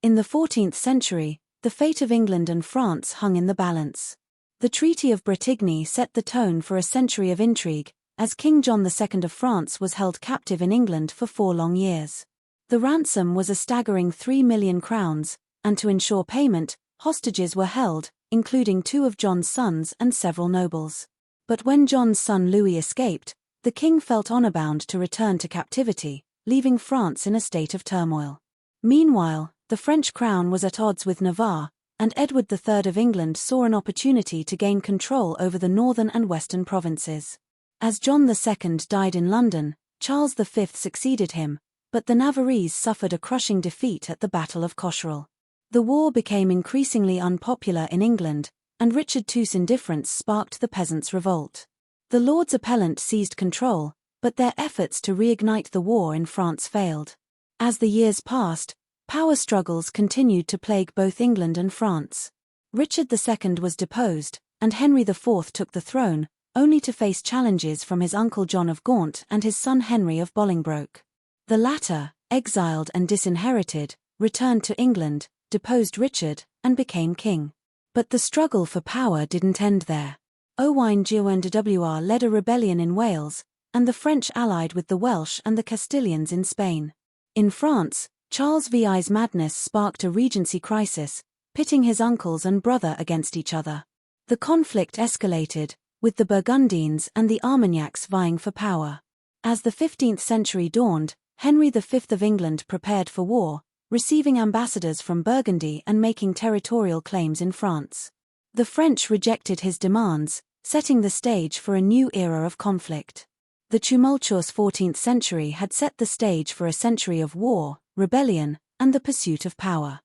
In the 14th century, the fate of England and France hung in the balance. The Treaty of Brétigny set the tone for a century of intrigue, as King John II of France was held captive in England for 4 long years. The ransom was a staggering 3 million crowns, and to ensure payment, hostages were held, including 2 of John's sons and several nobles. But when John's son Louis escaped, the king felt honor-bound to return to captivity, leaving France in a state of turmoil. Meanwhile, the French crown was at odds with Navarre, and Edward III of England saw an opportunity to gain control over the northern and western provinces. As John II died in London, Charles V succeeded him, but the Navarrese suffered a crushing defeat at the Battle of Cockerell. The war became increasingly unpopular in England, and Richard II's indifference sparked the peasants' revolt. The Lords Appellant seized control, but their efforts to reignite the war in France failed. As the years passed, power struggles continued to plague both England and France. Richard II was deposed, and Henry IV took the throne, only to face challenges from his uncle John of Gaunt and his son Henry of Bolingbroke. The latter, exiled and disinherited, returned to England, deposed Richard, and became king. But the struggle for power didn't end there. Owain Glyndwr led a rebellion in Wales, and the French allied with the Welsh and the Castilians in Spain. In France, Charles VI's madness sparked a regency crisis, pitting his uncles and brother against each other. The conflict escalated, with the Burgundians and the Armagnacs vying for power. As the 15th century dawned, Henry V of England prepared for war, receiving ambassadors from Burgundy and making territorial claims in France. The French rejected his demands, setting the stage for a new era of conflict. The tumultuous 14th century had set the stage for a century of war, rebellion, and the pursuit of power.